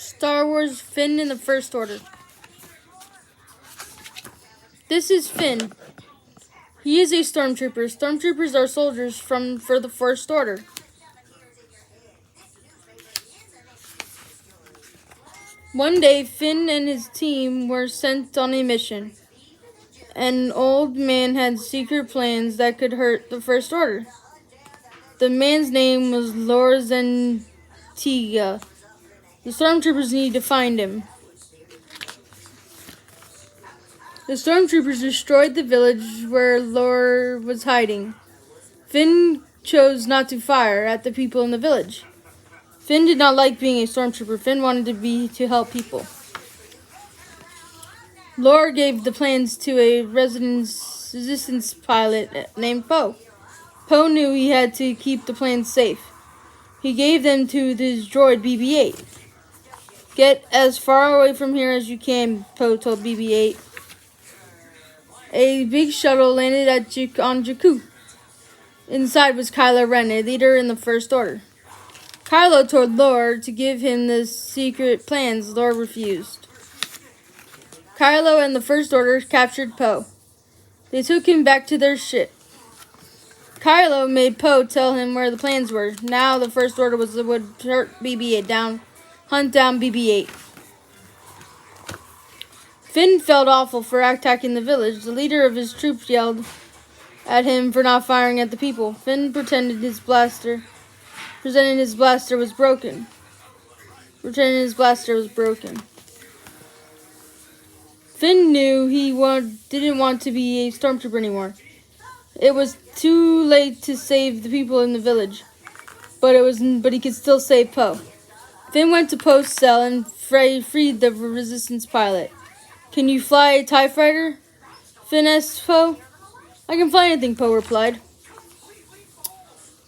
Star Wars Finn in the First Order. This is Finn. He is a stormtrooper. Stormtroopers are soldiers for the First Order. One day, Finn and his team were sent on a mission. An old man had secret plans that could hurt the First Order. The man's name was Lor Zentiga. The stormtroopers need to find him. The stormtroopers destroyed the village where Lor was hiding. Finn chose not to fire at the people in the village. Finn did not like being a stormtrooper. Finn wanted to help people. Lor gave the plans to a resistance pilot named Poe. Poe knew he had to keep the plans safe. He gave them to his droid BB-8. Get as far away from here as you can, Poe told BB-8. A big shuttle landed on Jakku. Inside was Kylo Ren, a leader in the First Order. Kylo told Lor to give him the secret plans. Lor refused. Kylo and the First Order captured Poe. They took him back to their ship. Kylo made Poe tell him where the plans were. Now the First Order would hunt down BB-8. Finn felt awful for attacking the village. The leader of his troops yelled at him for not firing at the people. Finn pretended his blaster was broken. Finn knew he didn't want to be a stormtrooper anymore. It was too late to save the people in the village, but he could still save Poe. Finn went to Poe's cell and freed the resistance pilot. "Can you fly a TIE fighter?" Finn asked Poe. "I can fly anything," Poe replied.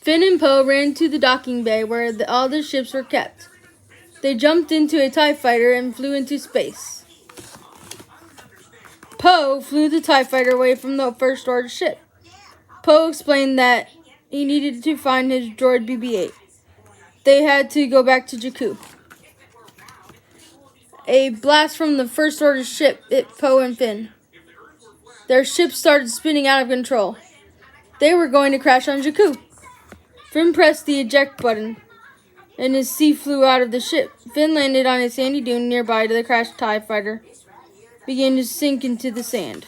Finn and Poe ran to the docking bay where all the ships were kept. They jumped into a TIE fighter and flew into space. Poe flew the TIE fighter away from the First Order ship. Poe explained that he needed to find his droid BB-8. They had to go back to Jakku. A blast from the First Order ship hit Poe and Finn. Their ship started spinning out of control. They were going to crash on Jakku. Finn pressed the eject button, and his seat flew out of the ship. Finn landed on a sandy dune nearby to the crashed TIE fighter, began to sink into the sand.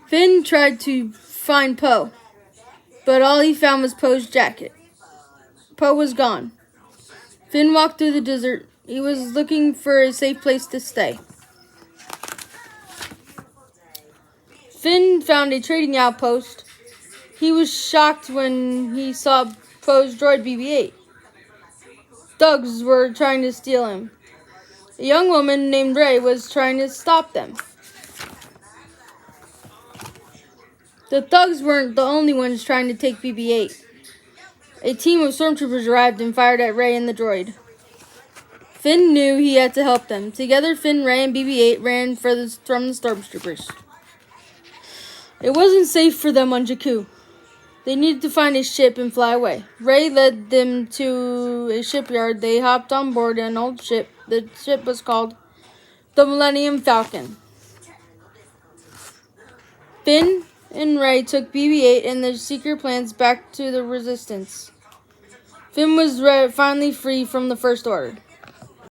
Finn tried to find Poe, but all he found was Poe's jacket. Poe was gone. Finn walked through the desert. He was looking for a safe place to stay. Finn found a trading outpost. He was shocked when he saw Poe's droid BB-8. Thugs were trying to steal him. A young woman named Rey was trying to stop them. The thugs weren't the only ones trying to take BB-8. A team of stormtroopers arrived and fired at Rey and the droid. Finn knew he had to help them. Together, Finn, Rey, and BB-8 ran from the stormtroopers. It wasn't safe for them on Jakku. They needed to find a ship and fly away. Rey led them to a shipyard. They hopped on board an old ship. The ship was called the Millennium Falcon. Finn and Rey took BB-8 and their secret plans back to the Resistance. Finn was finally free from the First Order.